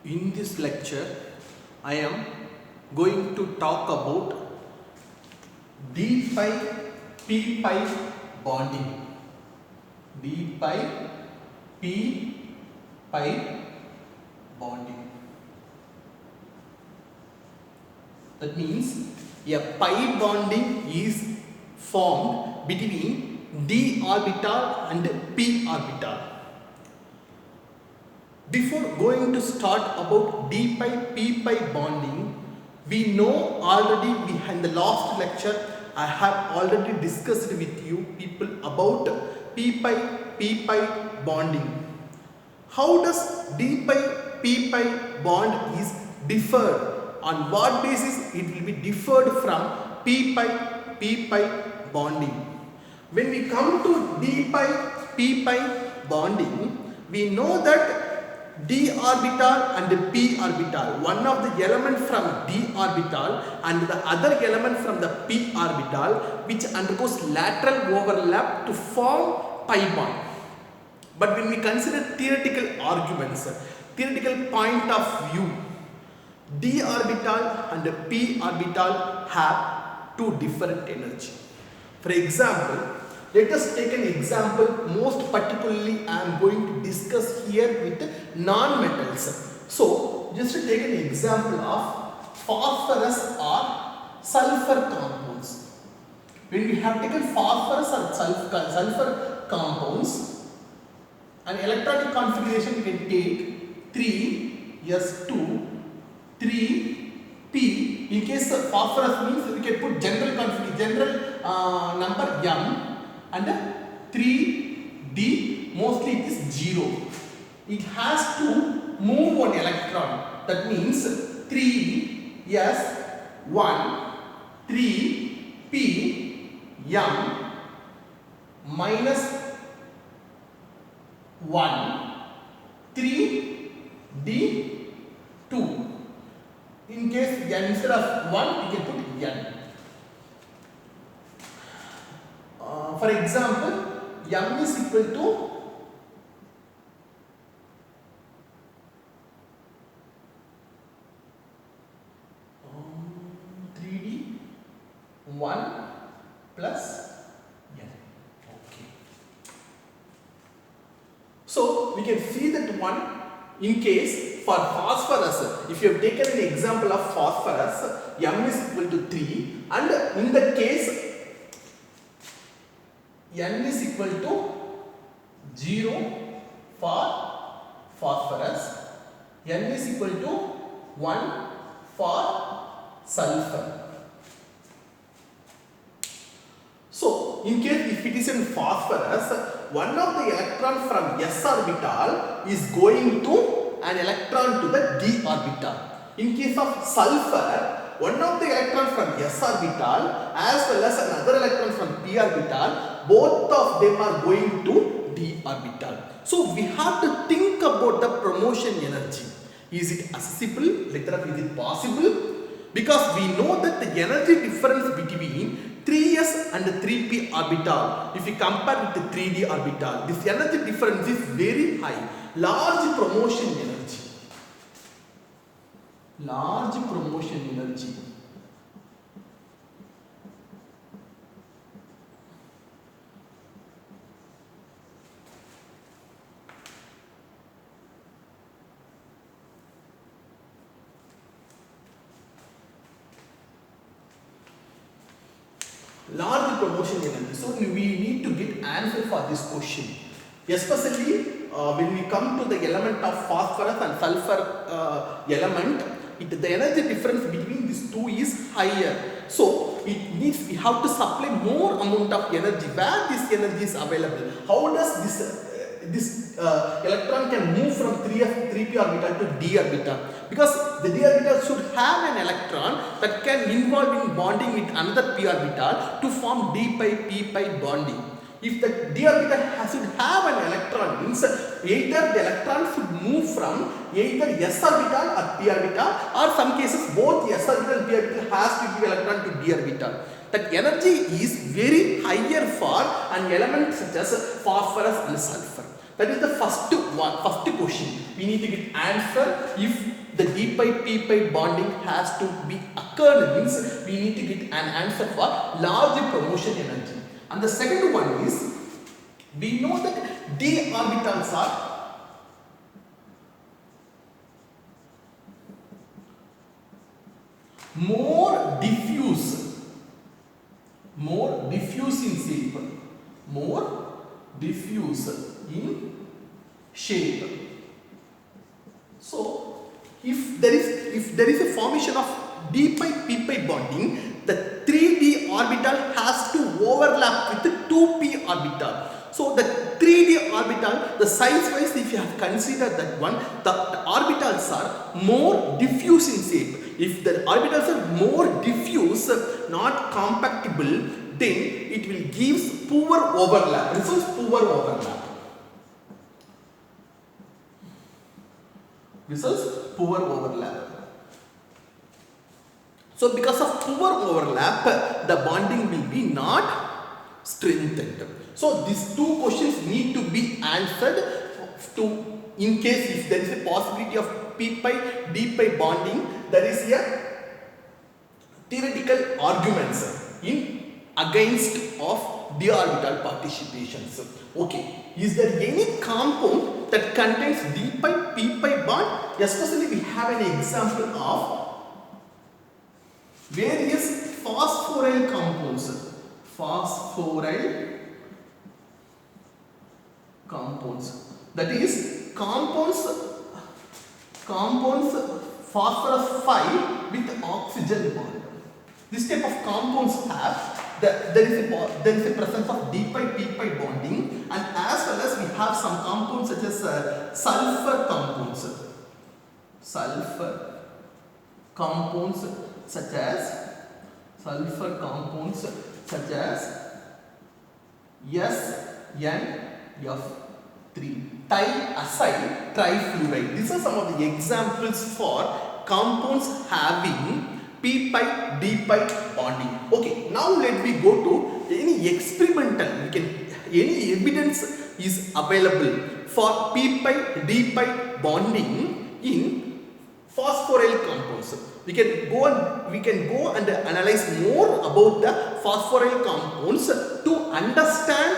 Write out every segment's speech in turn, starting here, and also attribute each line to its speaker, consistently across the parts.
Speaker 1: In this lecture, I am going to talk about d pi p pi bonding. D pi p pi bonding. That means a pi bonding is formed between d orbital and p orbital. Before going to start about d pi p pi bonding, we know already in the last lecture I have already discussed with you people about p pi bonding. How does d pi p pi bond is differed? On what basis it will be differed from p pi bonding? When we come to d pi p pi bonding, we know that d orbital and p orbital, one of the element from d orbital and the other element from the p orbital, which undergoes lateral overlap to form pi bond. But when we consider theoretical arguments, theoretical point of view, d orbital and p orbital have two different energy. For example, let us take an example. Most particularly I am going to discuss here with non-metals. So just to take an example of phosphorus or sulfur compounds. When we have taken phosphorus or sulfur compounds, an electronic configuration we can take 3s2 3p. In case of phosphorus means we can put general number m and 3d, mostly it is 0. It has to move one electron. That means 3s1 3p m minus 1 3d 2. In case instead of 1 we can put n. For example, m is equal to 3d 1 plus n. Okay. So we can see that one. In case for phosphorus, if you have taken an example of phosphorus, m is equal to 3, and in the case n is equal to 0 for phosphorus, n is equal to 1 for sulfur. So, in case if it is in phosphorus, one of the electron from s orbital is going to an electron to the d orbital. In case of sulfur, one of the electron from s orbital as well as another electron from p orbital, both of them are going to d orbital. So we have to think about the promotion energy. Is it accessible? Is it possible? Because we know that the energy difference between 3s and 3p orbital, if you compare with the 3d orbital, this energy difference is very high. Large promotion energy. Large promotion energy. Large promotion energy. So we need to get answer for this question. Especially when we come to the element of phosphorus and sulfur element, the energy difference between these two is higher. So it needs, we have to supply more amount of energy. Where this energy is available? How does this electron can move from 3p orbital to d orbital? Because the d orbital should have an electron that can involve in bonding with another p orbital to form d pi p pi bonding. If the d orbital should have an electron, means either the electron should move from either s orbital or p orbital, or some cases both s orbital and p orbital has to give electron to d orbital. That energy is very higher for an element such as phosphorus and sulfur. That is the first question. We need to get answer if the d pi p pi bonding has to be occurred, means we need to get an answer for large promotion energy. And the second one is, we know that d orbitals are more diffuse in shape, more diffuse in shape. So if there is a formation of d pi p pi bonding, the 3d orbital has to overlap with the 2p orbital. So the 3d orbital, the size wise, if you have considered that one, the orbitals are more diffuse in shape. If the orbitals are more diffuse, not compactable, then it will give poor overlap, results poor overlap. So because of poor overlap, the bonding will be not strengthened. So these two questions need to be answered to, in case if there is a possibility of p pi d pi bonding, there is a theoretical arguments in against of d orbital participations. Okay, is there any compound that contains d pi p pi bond? Especially we have an example of various phosphoryl compounds. That is compounds phosphorus 5 with oxygen bond. This type of compounds have there is a presence of d pi p pi bonding, and as well as we have some compounds such as sulfur compounds such as SNF3, thiacyl trifluoride. These are some of the examples for compounds having p pi d pi bonding. Okay, now let me go to any experimental, any evidence is available for p pi d pi bonding in phosphoryl compounds. We can go and analyze more about the phosphoryl compounds to understand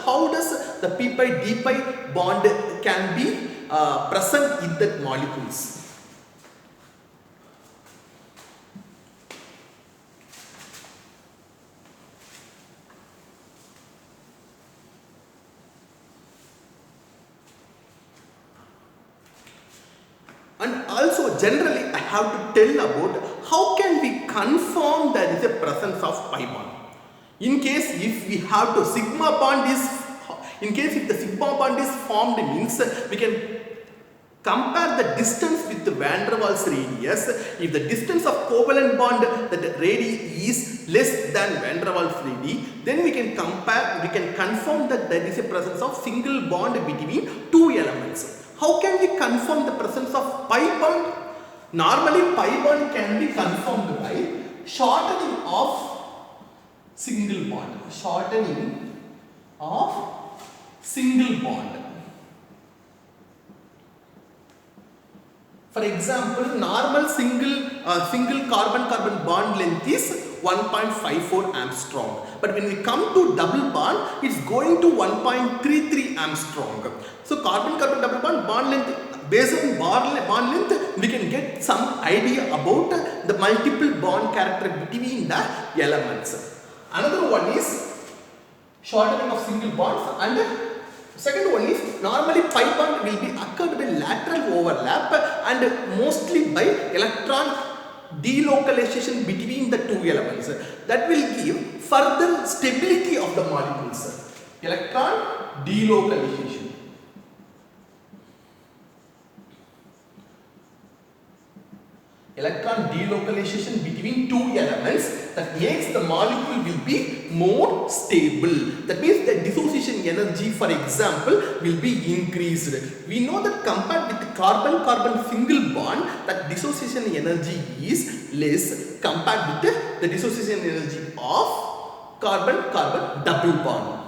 Speaker 1: how does the p pi d pi bond can be present in the molecules. And also generally I have to tell about how can we confirm there is a presence of pi bond. In case if the sigma bond is formed, means we can compare the distance with the van der Waals radius. If the distance of covalent bond, that radii is less than van der Waals radii, then we can confirm that there is a presence of single bond between two elements. How can we confirm the presence of pi bond? Normally pi bond can be confirmed by shortening of single bond. For example, normal single carbon-carbon bond length is 1.54 Armstrong. But when we come to double bond, it's going to 1.33 Armstrong. So carbon-carbon double bond length, based on bond length, we can get some idea about the multiple bond character between the elements. Another one is shortening of single bonds, and second one is normally pi bond will be occurred by lateral overlap and mostly by electron delocalization between the two elements. That will give further stability of the molecules. Electron delocalization. Electron delocalization between two elements, that makes the molecule will be more stable. That means the dissociation energy, for example, will be increased. We know that compared with the carbon-carbon single bond, that dissociation energy is less compared with the dissociation energy of carbon-carbon double bond.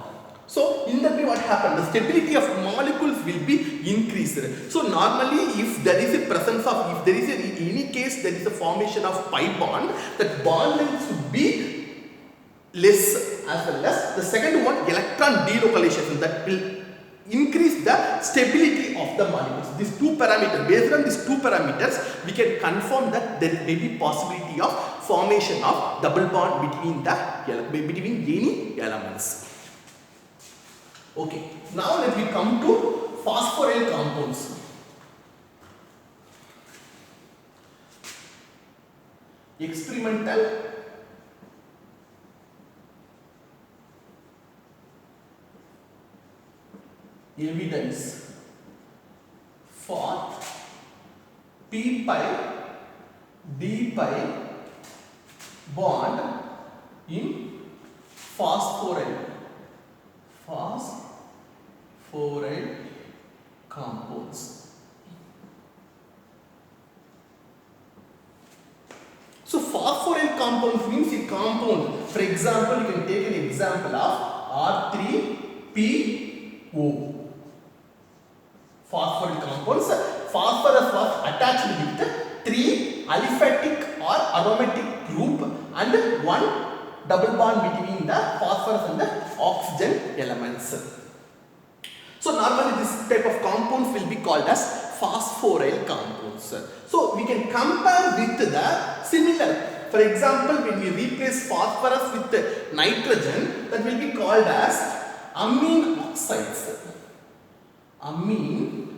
Speaker 1: So in that way what happened? The stability of molecules will be increased. So normally if there is a presence of, if there is in any case there is a formation of pi bond, that bond length should be less, as well as the second one, electron delocalization, that will increase the stability of the molecules. These two parameters, based on these two parameters, we can confirm that there may be possibility of formation of double bond between any elements. Okay, now let me come to phosphoryl compounds. Experimental evidence for p pi d pi bond in phosphoryl compounds. So phosphoryl compounds means a compound. For example, you can take an example of R3PO. Phosphoryl compounds. Phosphorus was attached with 3 aliphatic or aromatic group and 1 double bond between the phosphorus and the oxygen elements. So normally this type of compounds will be called as phosphoryl compounds. So we can compare with the similar. For example, when we replace phosphorus with nitrogen, that will be called as amine oxides. Amine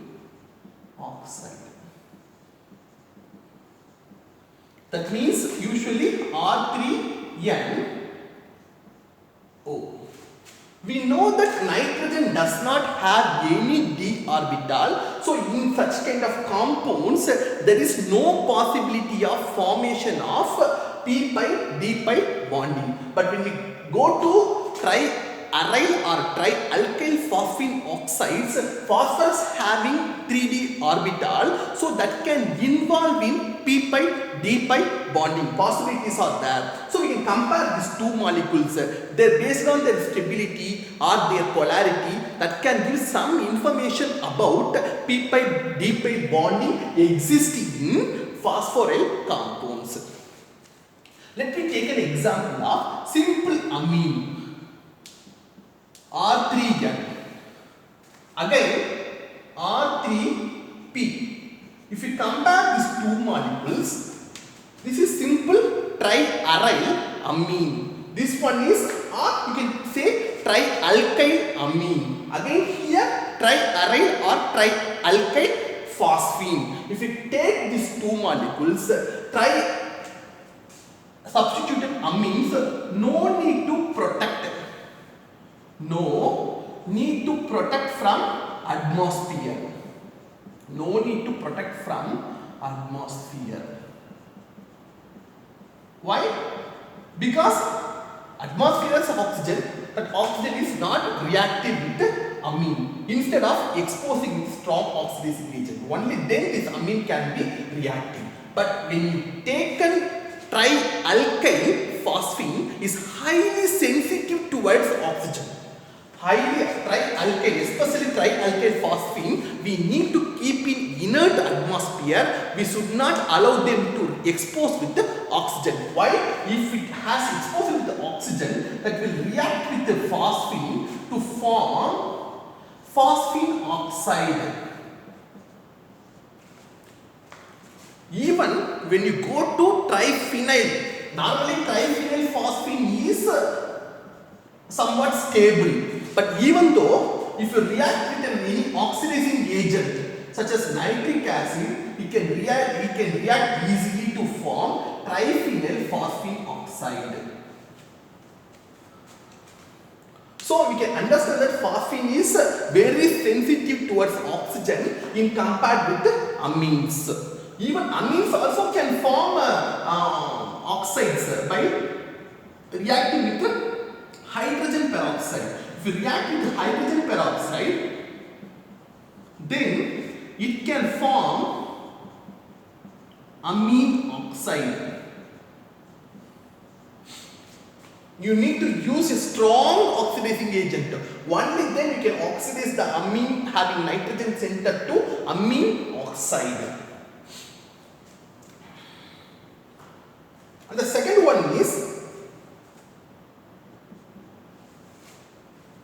Speaker 1: oxide. That means usually R3NO. We know that nitrogen does not have any d orbital. So in such kind of compounds, there is no possibility of formation of p pi d pi bonding. But when we go to triaryl or trialkyl phosphine oxides, phosphorus having 3d orbital, so that can involve in p pi d pi bonding. Possibilities are there. So we can compare these two molecules. They're based on their stability or their polarity, that can give some information about p pi d pi bonding existing in phosphoryl compounds. Let me take an example of simple amine, R3N. Again, R3P. If you compare these two molecules, this is simple triaryl amine. This one is, or you can say trialkyl amine. Again here triaryl or trialkyl phosphine. If you take these two molecules, substituted amines, no need to protect. No need to protect from atmosphere. No need to protect from atmosphere. Why? Because atmosphere is oxygen, that oxygen is not reactive with amine. Instead of exposing with strong oxidizing agent, only then this amine can be reactive. But when you take trialkyl phosphine, is highly sensitive towards oxygen. Highly trialkyl, especially trialkyl phosphine, we need to keep in inert atmosphere. We should not allow them to expose with the oxygen. Why? If it has exposed with the oxygen, that will react with the phosphine to form phosphine oxide. Even when you go to triphenyl, normally triphenyl phosphine is somewhat stable. But even though if you react with any oxidizing agent such as nitric acid, it can react easily to form triphenyl phosphine oxide. So we can understand that phosphine is very sensitive towards oxygen in compared with amines. Even amines also can form oxides by reacting with hydrogen peroxide. If you react with hydrogen peroxide, then it can form amine oxide. You need to use a strong oxidizing agent. Only then you can oxidize the amine having nitrogen center to amine oxide. And the second one is,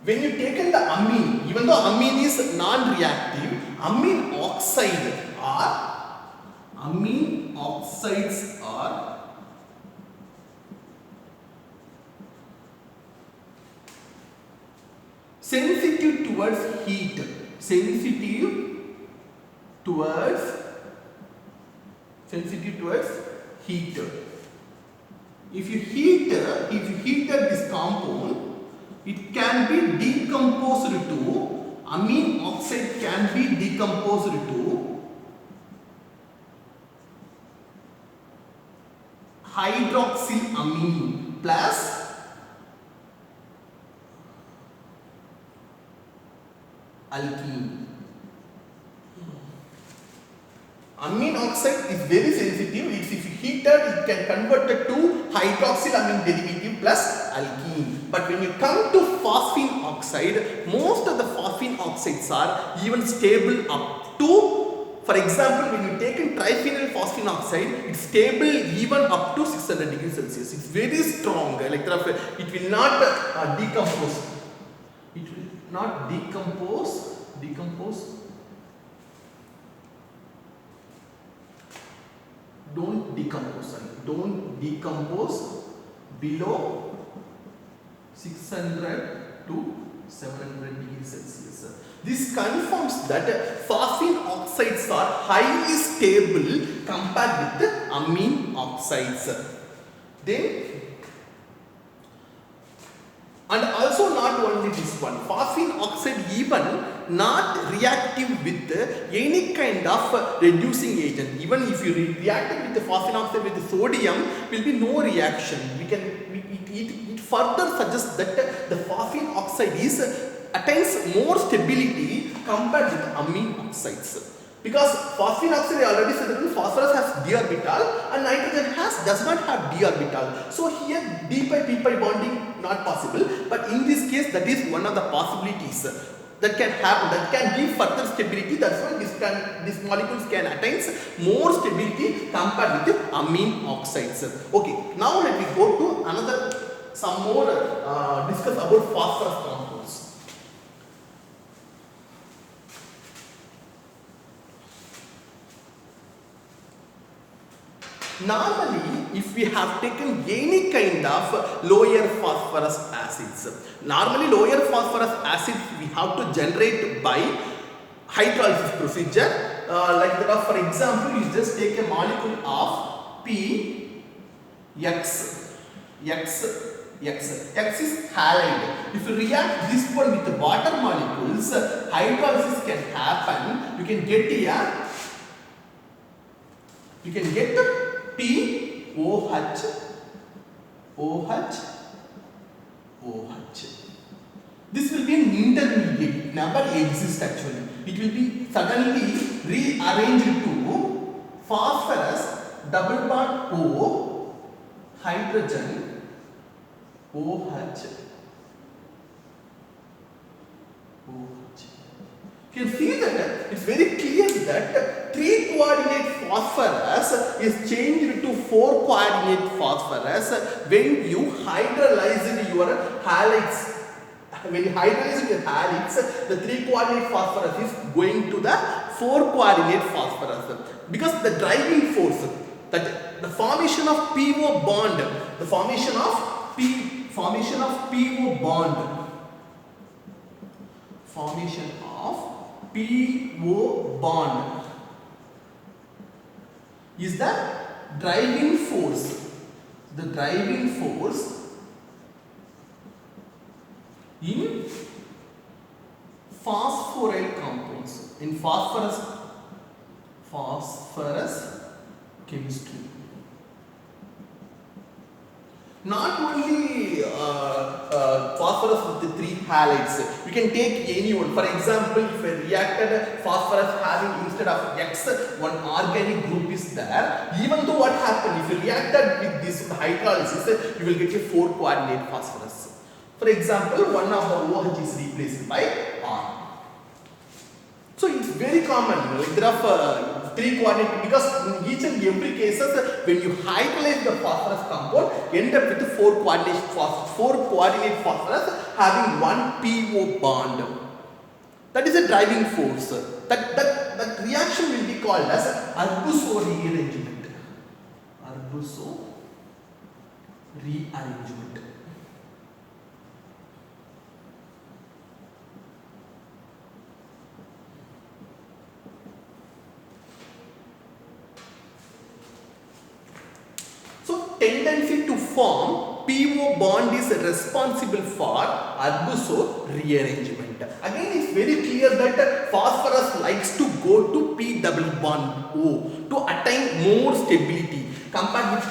Speaker 1: when you taken the amine, even though amine is non-reactive, amine oxides are sensitive towards heat. Sensitive towards heat. If you heat this compound, it can be decomposed to, amine oxide can be decomposed to hydroxylamine plus alkene. Amine oxide is very sensitive. If you heat it, it can convert it to hydroxylamine derivative plus alkene. But when you come to phosphine oxide, most of the phosphine oxides are even stable up to, for example, when you take in triphenyl phosphine oxide, it's stable even up to 600 degrees Celsius. It's very strong. It will not decompose. It will not decompose. Don't decompose below 600 to 700 degrees Celsius. This confirms that phosphine oxides are highly stable compared with amine oxides. And also not only this one, phosphine oxide even not reactive with any kind of reducing agent. Even if you react with the phosphine oxide with the sodium, will be no reaction. It further suggests that the phosphine oxide attains more stability compared with amine oxides. Because phosphine oxide, I already said that phosphorus has d orbital and nitrogen does not have d orbital. So here d pi p pi bonding not possible. But in this case, that is one of the possibilities that can happen, that can give further stability. That's why these molecules can attain more stability compared with amine oxides. Okay, now let me go to some more discuss about phosphorus compounds. Normally, if we have taken any kind of lower phosphorus acids, normally lower phosphorus acids we have to generate by hydrolysis procedure. Like that of, for example, you just take a molecule of X is halide. If you react this one with the water molecules, hydrolysis can happen. You can get POH. This will be an intermediate. It never exists actually. It will be suddenly rearranged to phosphorus double bond O, hydrogen OH. You can see that it's very clear that 3-coordinate phosphorus is changed to 4-coordinate phosphorus when you hydrolyze your halides. When you hydrolyze your halides, the 3-coordinate phosphorus is going to the 4-coordinate phosphorus. Because the driving force, that the formation of PO bond, the formation of PO bond is the driving force. The driving force in phosphoryl compounds, in phosphorus chemistry. Not only phosphorus with the three halides, you can take any one. For example, if a reacted phosphorus having instead of X, one organic group is there, even though what happened, if you reacted with this hydrolysis, you will get a 4-coordinate phosphorus. For example, one of the OH is replaced by R. So it's very common, like there are 3-coordinate, because in each and every cases when you hydrolyze the phosphorus compound, end up with 4-coordinate phosphorus having one PO bond. That is a driving force. That reaction will be called as Arbuso rearrangement. Arbuso rearrangement. Tendency to form PO bond is responsible for Arbuso rearrangement. Again, it's very clear that phosphorus likes to go to P double bond O to attain more stability compared with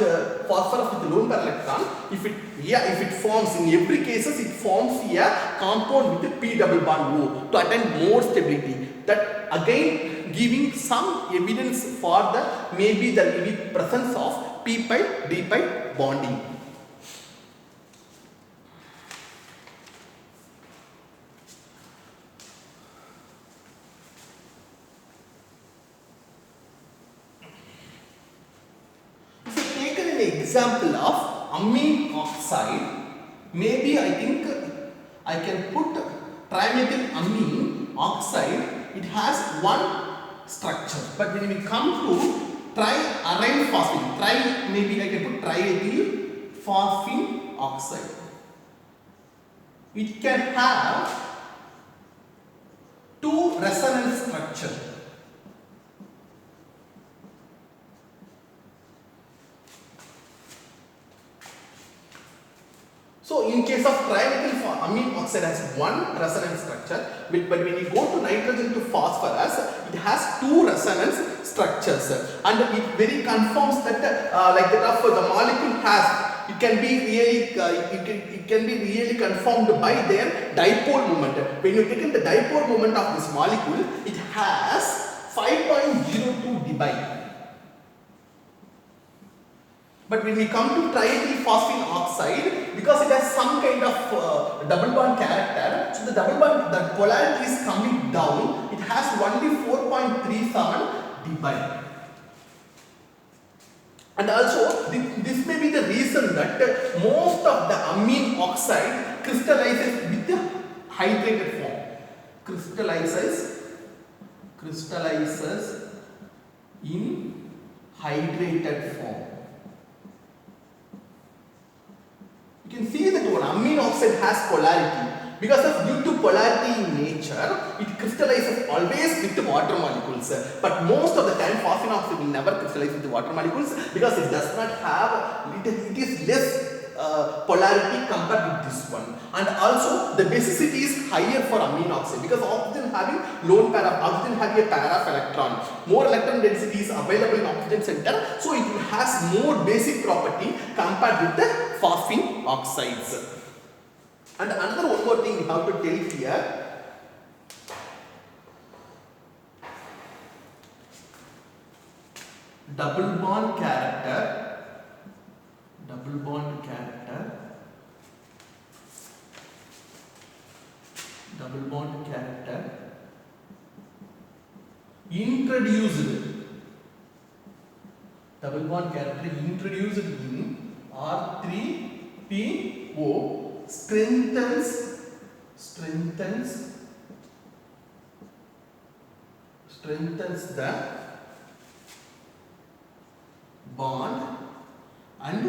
Speaker 1: phosphorus with lone pair electron. If it forms in every cases, it forms a compound with P double bond O to attain more stability. That again giving some evidence for the maybe the presence of P-pi D-pi bonding. If you take an example of amine oxide, maybe I think I can put trimethyl amine oxide. It has one structure, but when we come to triaryl phosphine, maybe I can put triethyl phosphine oxide. It can have two resonance structure. So in case of trimethyl amine oxide has one resonance structure, but when you go to nitrogen to phosphorus, it has two resonance structures, and it very confirms that like that of the molecule has, it can be really it can be really confirmed by their dipole moment. When you take in the dipole moment of this molecule, it has 5.02 dBi. But when we come to triethyl phosphine oxide, because it has some kind of double bond character, so the double bond, the polarity is coming down, it has only 4.37 dBi. And also, this may be the reason that most of the amine oxide crystallizes with the hydrated form. Crystallizes in hydrated form. You can see that one amine oxide has polarity. Because of due to polarity in nature, it crystallizes always with the water molecules. But most of the time, phosphine oxide will never crystallize with the water molecules because it does not have, it is less polarity compared with this one. And also, the basicity is higher for amine oxide because oxygen having lone pair of oxygen having a pair of electron. More electron density is available in oxygen center, so it has more basic property compared with the phosphine oxides. And another one more thing we have to tell here. Double bond character introduced in R3PO strengthens the bond and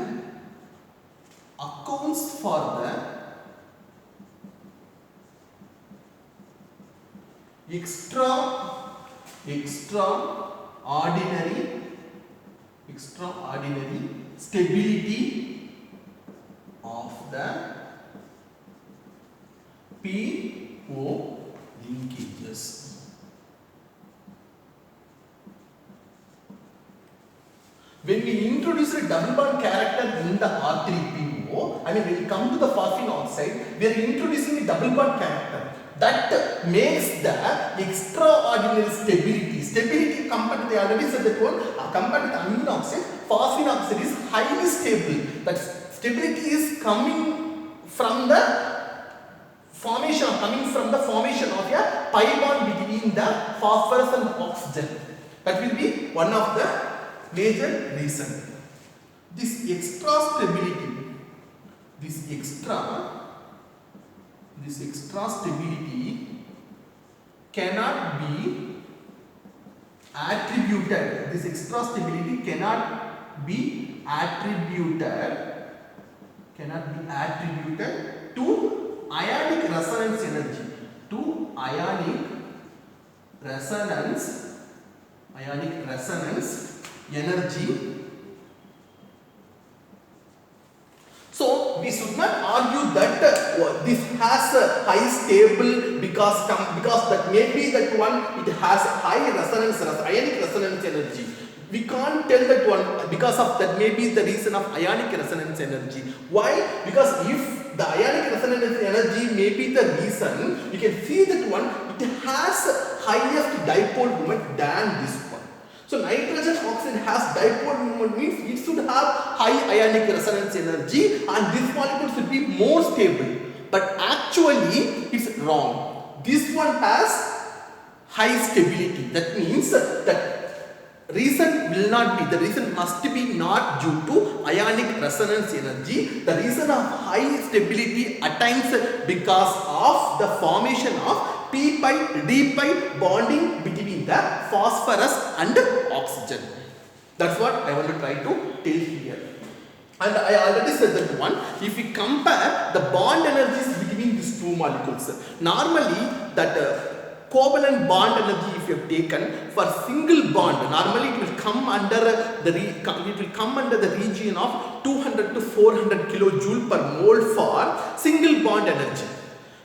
Speaker 1: accounts for the extraordinary stability of the PO linkages. When we introduce a double bond character in the R3PO, go, I mean when we come to the phosphine oxide, we are introducing a double bond character that makes the extraordinary stability. Stability compared to the, I already said that one, compared to the amine oxide, phosphine oxide is highly stable. That stability is coming from the formation of a pi bond between the phosphorus and oxygen. That will be one of the major reasons. This extra stability, this extra stability cannot be attributed. This extra stability cannot be attributed to ionic resonance energy. To ionic resonance energy. So we should not argue that this has a high stable because that maybe that one it has high ionic resonance energy. We can't tell that one because of that maybe the reason of ionic resonance energy. Why? Because if the ionic resonance energy may be the reason, we can see that one it has highest dipole moment than this one. So nitrogen oxide has dipole moment, means it should have high ionic resonance energy and this molecule should be more stable. But actually it's wrong. This one has high stability. That means that reason will not be, the reason must be not due to ionic resonance energy. The reason of high stability attains because of the formation of p pi d pi bonding between the phosphorus and oxygen. That's what I want to try to tell here. And I already said that one, if we compare the bond energies between these two molecules, normally that covalent bond energy if you have taken for single bond, normally it will come under the region of 200 to 400 kilojoule per mole for single bond energy.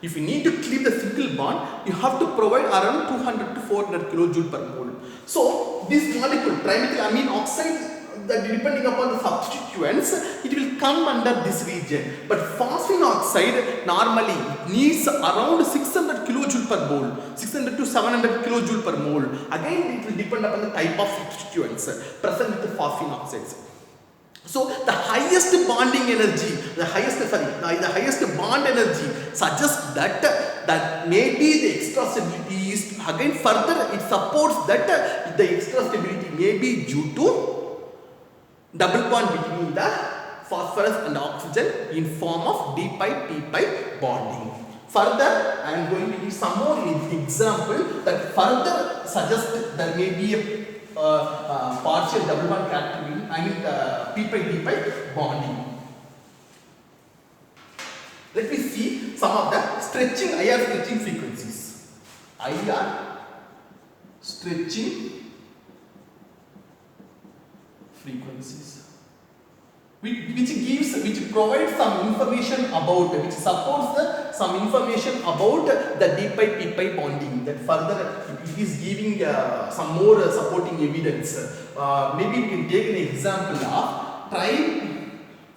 Speaker 1: If you need to cleave the single bond, you have to provide around 200 to 400 kilojoule per mole. So this molecule, trimethylamine oxide, that depending upon the substituents, it will come under this region. But phosphine oxide normally needs around 600 kilojoule per mole, 600 to 700 kilojoule per mole. Again, it will depend upon the type of substituents present with the phosphine oxides. So the highest bonding energy, the highest bond energy suggests that maybe the extra stability is, again further it supports that the extra stability may be due to double bond between the phosphorus and oxygen in form of d pi p pi bonding. Further, I am going to give some more example that further suggests there may be a partial double bond character, p pi d pi bonding. Let me see some of the IR stretching frequencies. IR stretching frequencies, which provides some information about, which supports some information about the d pi p pi bonding. That further it is giving some more supporting evidence. Maybe we can take an example of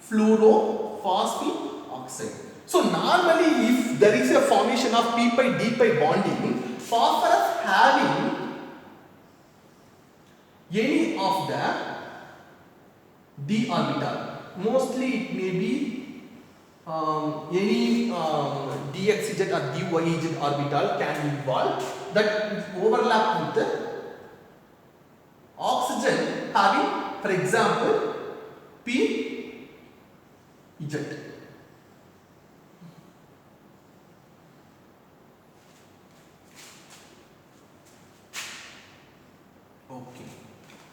Speaker 1: trifluorophosphine oxide. So normally if there is a formation of p pi d pi bonding, phosphorus having any of the d orbital, mostly it may be any dxz or dyz orbital can be involved, that overlap with the oxygen having, for example, p z. Okay.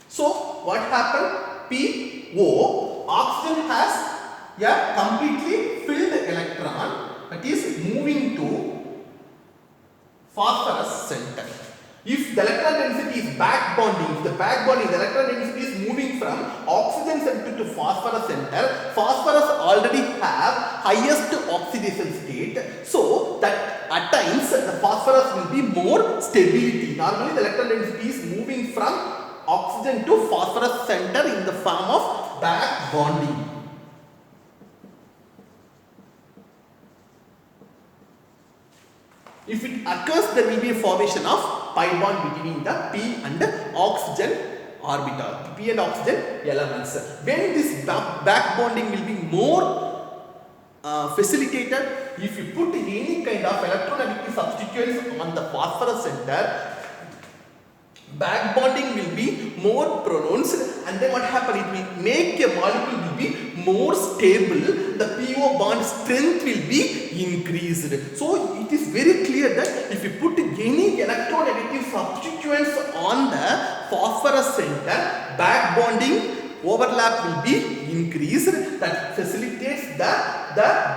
Speaker 1: So what happened? PO, oxygen has a completely filled electron that is moving to phosphorus center. If the electron density is back bonding, the electron density is moving from oxygen center to phosphorus center, phosphorus already have highest oxidation state, so that at times the phosphorus will be more stability. Normally the electron density is moving from oxygen to phosphorus center in the form of back bonding. If it occurs, there will be a formation of pi bond between the P and the oxygen orbital, P and oxygen elements. When this back bonding will be more facilitated, if you put any kind of electronegative substituents on the phosphorus center, back bonding will be more pronounced, and then what happen, it will make a molecule will be more stable, the PO bond strength will be increased. So it is very clear that if you put any electronegative substituents on the phosphorus center, back bonding overlap will be increased, that facilitates the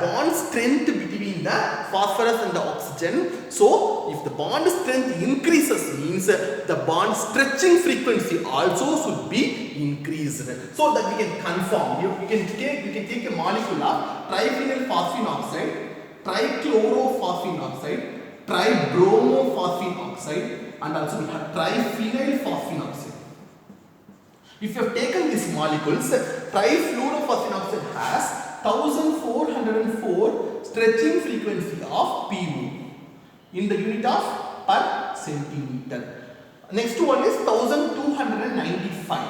Speaker 1: bond strength between the phosphorus and the oxygen. So if the bond strength increases, means the bond stretching frequency also should be increased, so that we can confirm. We can take a molecule of triphenyl phosphine oxide, trichlorophosphine oxide, tribromophosphine oxide, and also we have triphenyl phosphine oxide. If you have taken these molecules, trifluorophosphine oxide has 1404 stretching frequency of PU in the unit of per centimeter. Next one is 1295.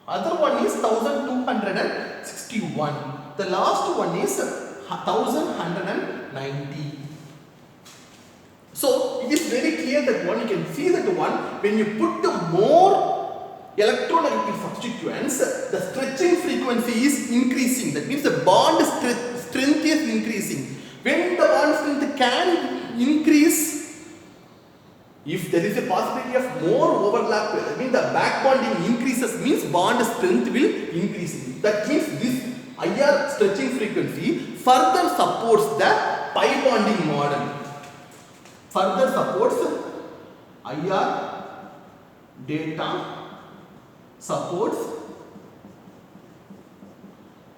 Speaker 1: Other one is 1261. The last one is 1190. So it is very clear that one, you can see that one, when you put more electronegative substituents, the stretching frequency is increasing. That means the bond strength is increasing. When the bond strength can increase, if there is a possibility of more overlap, I mean the back bonding increases, means bond strength will increase. That means this higher stretching frequency further supports the pi bonding model. Further supports IR data supports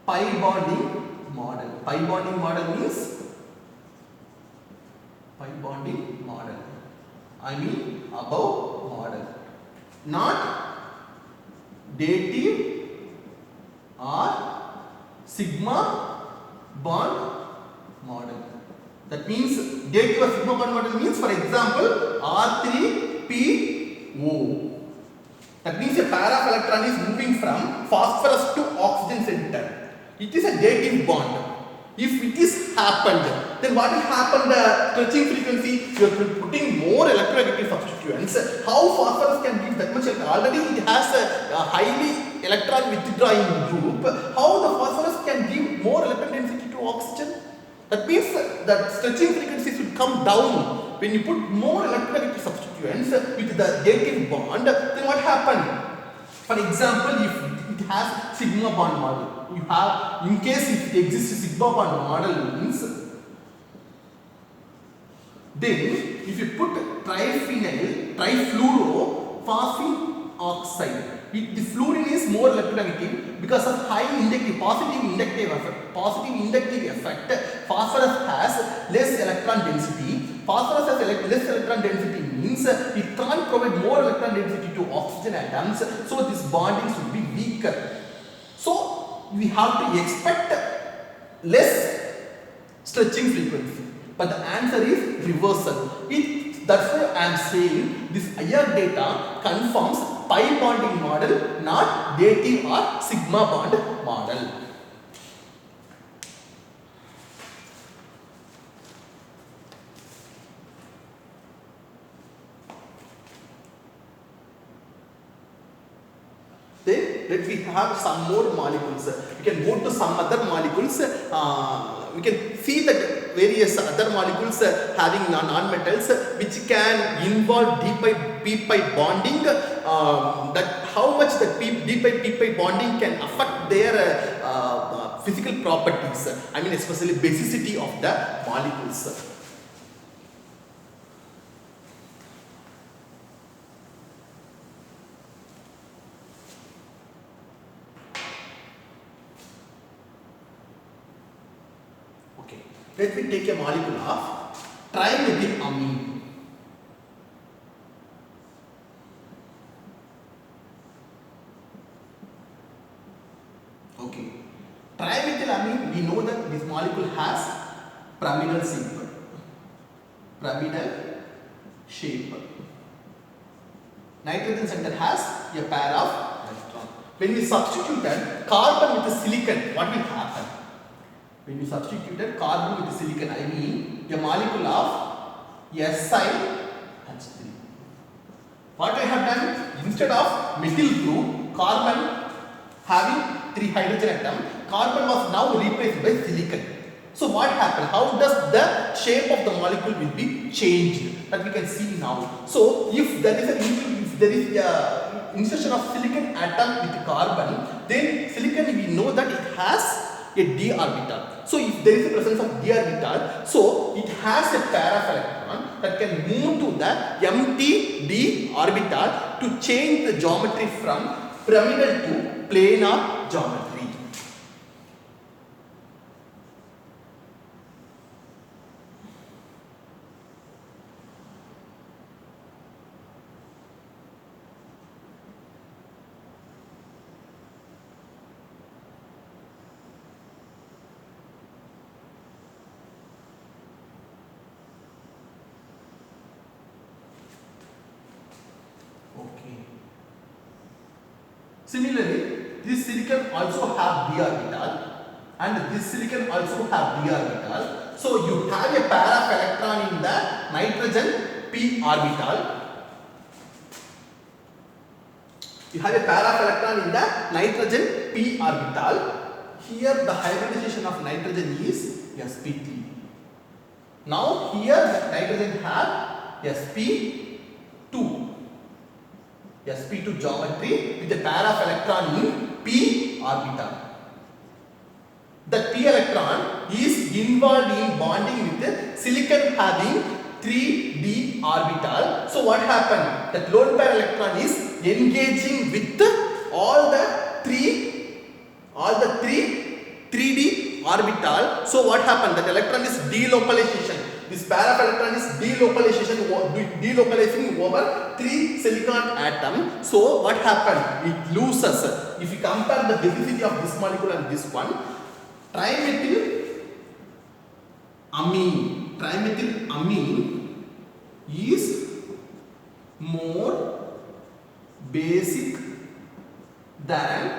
Speaker 1: pi bonding model. Pi bonding model means pi bonding model. I mean above model, not dative or sigma bond model. That means dative or sigma bond model means, for example, R3PO. That means a pair of electron is moving from phosphorus to oxygen center. It is a dative bond. If it is happened, then what will happen? The stretching frequency, you are putting more electronegative substituents. How phosphorus can give that much? Already it has a highly electron withdrawing group. How the phosphorus can give more electron density to oxygen? That means that stretching frequency should come down. When you put more electronegative substituents with the dative bond, then what happens? For example, if it has sigma bond model, you have, in case if it exists a sigma bond model means, then if you put trifluorophosphine oxide, the fluorine is more electronegative because of high inductive, positive inductive effect. Phosphorus has less electron density. Phosphorus has less electron density means it can't provide more electron density to oxygen atoms, so this bonding should be weaker. So we have to expect less stretching frequency, but the answer is reversal. That's why I am saying this IR data confirms pi bonding model, not dative or sigma bond model. Then let me have some more molecules. We can go to some other molecules. We can see that various other molecules having non-metals which can involve d-pi bonding. That how much the d-pi bonding can affect their physical properties. I mean especially basicity of the molecules. Let me take a molecule of trimethylamine. Okay. Trimethylamine, we know that this molecule has pyramidal shape. pyramidal shape. Nitrogen center has a pair of electrons. When we substituted carbon with silicon, what will happen? When we substituted carbon with silicon, I mean a molecule of SiH3. What I have done, instead of methyl group, carbon having 3 hydrogen atom, carbon was now replaced by silicon. So what happened? How does the shape of the molecule will be changed? That we can see now. So if there is a insertion of silicon atom with carbon, then silicon we know that it has a d orbital. So if there is a presence of d orbital, so it has a pair of electron that can move to the empty d orbital to change the geometry from pyramidal to planar geometry. Similarly, this silicon also have d orbital and this silicon also have d orbital. So you have a pair of electron in the nitrogen p orbital. You have a pair of electron in the nitrogen p orbital. Here the hybridization of nitrogen is sp3. Now here the nitrogen have sp2. sp2 geometry with a pair of electron in p orbital. The p electron is involved in bonding with silicon having 3d orbital. So what happened? That lone pair electron is engaging with all the three 3d orbital. So what happened? That electron is delocalization. This pair of electron is delocalizing over 3 silicon atom. So what happened? It loses. If you compare the basicity of this molecule and this one, trimethylamine is more basic than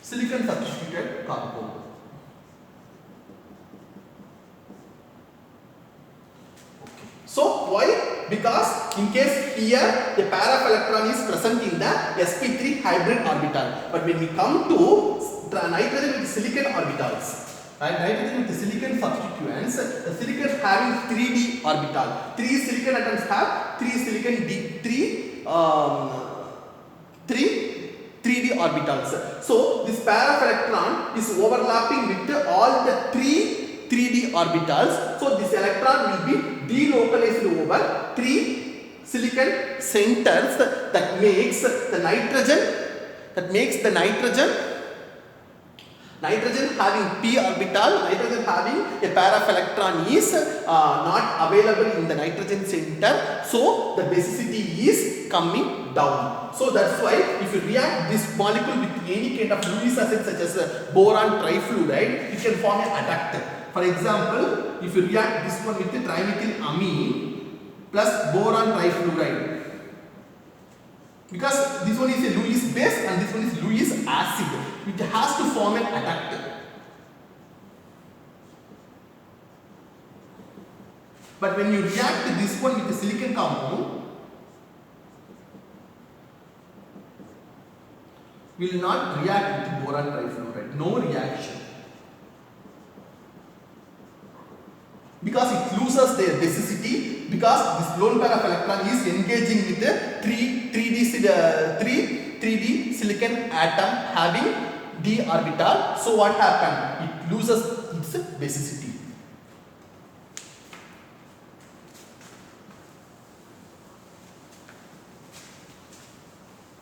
Speaker 1: silicon substituted compound. So why? Because in case here the pair of electron is present in the sp3 hybrid orbital, but when we come to nitrogen with silicon orbitals, right? Nitrogen with silicon substituents, the silicon having 3d orbital. 3 silicon atoms have 3d orbitals. So this pair of electron is overlapping with all the 3d orbitals. So this electron will be delocalized over 3 silicon centers that makes the nitrogen having p orbital, nitrogen having a pair of electron is not available in the nitrogen center. So the basicity is coming down. So that's why if you react this molecule with any kind of Lewis acid such as boron trifluoride, it can form an adduct. For example, if you react this one with the trimethylamine plus boron trifluoride, because this one is a Lewis base and this one is Lewis acid, which has to form an adduct. But when you react this one with the silicon compound, will not react with boron trifluoride. No reaction. Because it loses their basicity, because this lone pair of electron is engaging with the 3d silicon atom having d orbital. So what happened? It loses its basicity.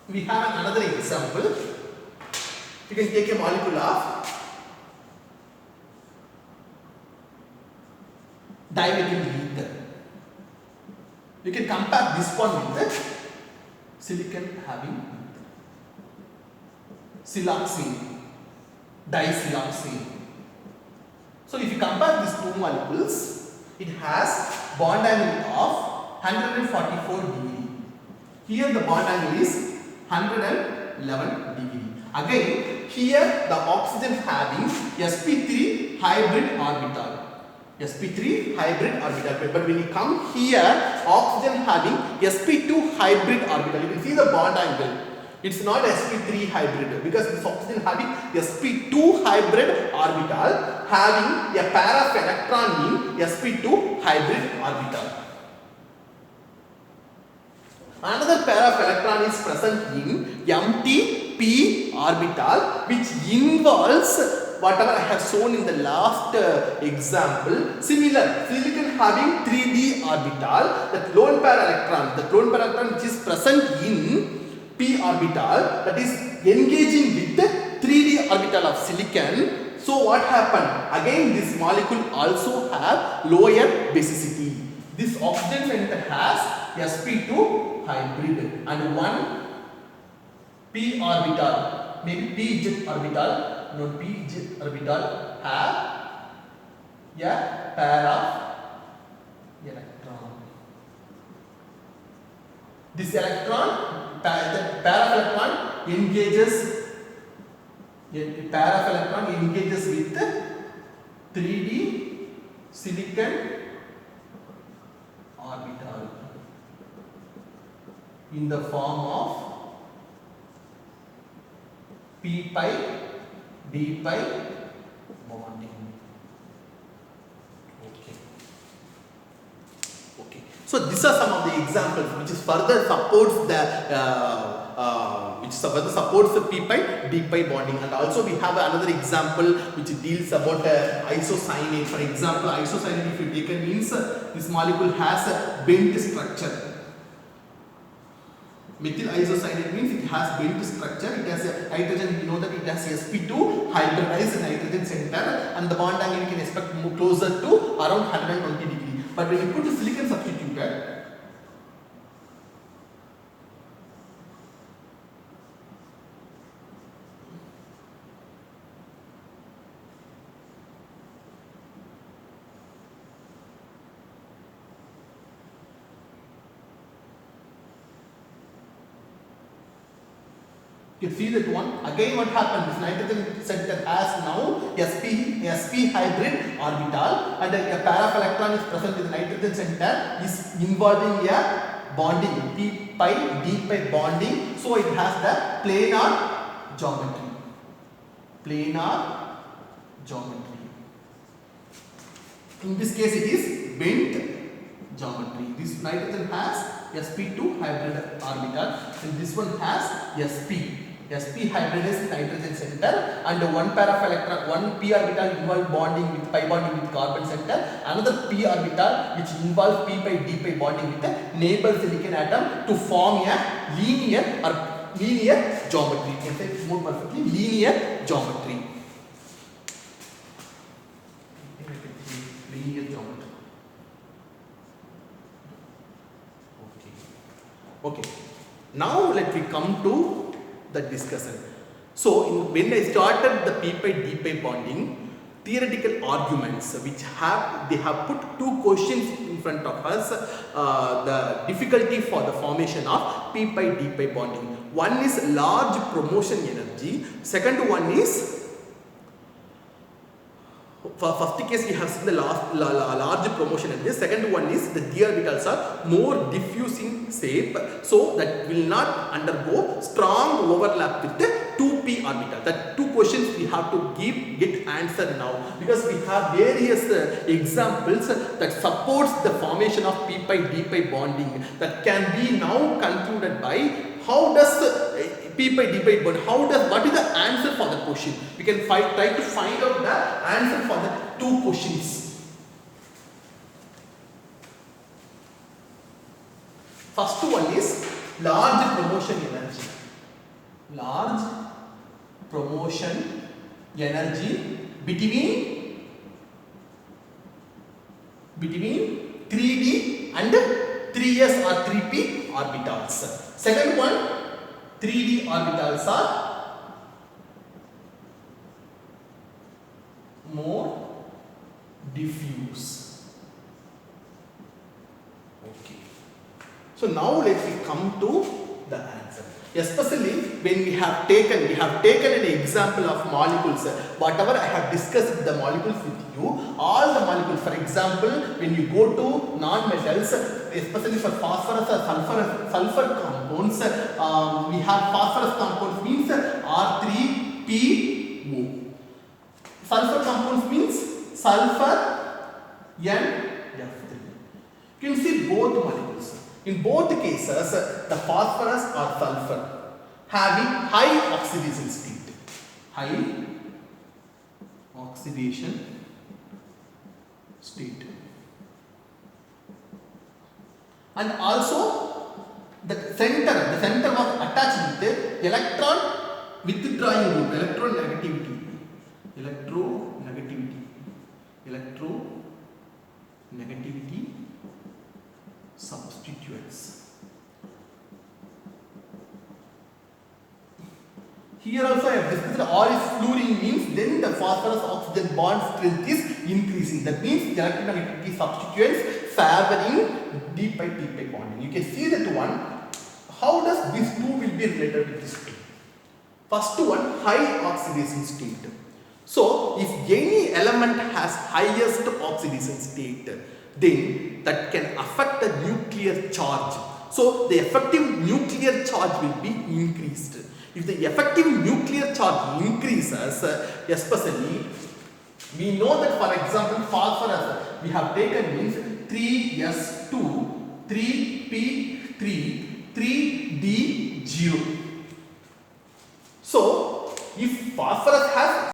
Speaker 1: We have another example. You can take a molecule of dimethyl ether. You can compare this one with the silicon having siloxane, disiloxane. So if you compare these two molecules, It has bond angle of 144 degree. Here the bond angle is 111 degree. Again, here the oxygen having sp3 hybrid orbital. sp3 hybrid orbital. But when you come here, oxygen having sp2 hybrid orbital. You can see the bond angle. It's not sp3 hybrid because this oxygen having sp2 hybrid orbital having a pair of electron in sp2 hybrid orbital. Another pair of electron is present in empty p orbital, which involves whatever I have shown in the last example. Similar, silicon having 3d orbital, that lone pair electron which is present in p orbital, that is engaging with the 3d orbital of silicon. So what happened? Again, this molecule also have lower basicity. This oxygen center has sp2 hybrid and one p orbital, maybe pz orbital, no pz orbital have a pair of electron. This electron, the pair of electron engages, with 3d silicon orbital in the form of p pi d pi bonding. Okay. So these are some of the examples which is further supports the p pi d pi bonding. And also we have another example which deals about isocyanate. For example, isocyanate, if you take it, means this molecule has a bent structure. Methyl isocyanate means it has bent structure. It has a hydrogen, we know that it has sp2 hybridized nitrogen center, and the bond angle you can expect move closer to around 120 degree. But when you put the silicon substituted, you can see that one. Again, what happened? This nitrogen center has now sp hybrid orbital, and a pair of electron is present in the nitrogen center, is involving a bonding, p pi d pi bonding. So it has the planar geometry. In this case, it is bent geometry. This nitrogen has sp2 hybrid orbital, and this one has sp hybridized nitrogen center, and one pair of electron, one p orbital involve bonding with pi bonding with carbon center, another p orbital which involves p pi d pi bonding with the neighbor silicon atom to form a linear geometry. You can say more perfectly, linear geometry. Okay. Now let me come to the discussion. So when I started the p pi d pi bonding, theoretical arguments which they have put two questions in front of us, the difficulty for the formation of p pi d pi bonding. One is large promotion energy, second one is, for first case we have seen the large promotion energy, second one is the d orbitals are more diffuse in shape, so that will not undergo strong overlap with the 2p orbital. That two questions we have to get answer now, because we have various examples that supports the formation of p pi d pi bonding, that can be now concluded by how does p pi d pi bond, what is the answer for the question. We can try to find out the answer for the two questions. First one is large promotion energy. Large promotion energy between 3d and 3s or 3p orbitals. Second one, 3d orbitals are more diffuse. Okay. So now let's come to the answer. Especially when we have taken an example of molecules. Whatever I have discussed the molecules with you, all the molecules. For example, when you go to non-metals, especially for phosphorus or sulfur compounds, we have phosphorus compounds means R3PO. Sulfur compounds means sulfur NF3. You can see both molecules. In both cases, the phosphorus or sulfur having high oxidation state. High oxidation state. And also the center was attached with the electron withdrawing group, electronegativity substituents. Here also I have discussed R is fluorine means then the phosphorus oxygen bond strength is increasing. That means the electronegativity substituents favoring d pi p pi bonding. You can see that one. How does these two will be related to this two? First one, high oxidation state. So if any element has highest oxidation state, then that can affect the nuclear charge. So the effective nuclear charge will be increased. If the effective nuclear charge increases, especially we know that for example phosphorus we have taken means 3s2 3p3 3d0. So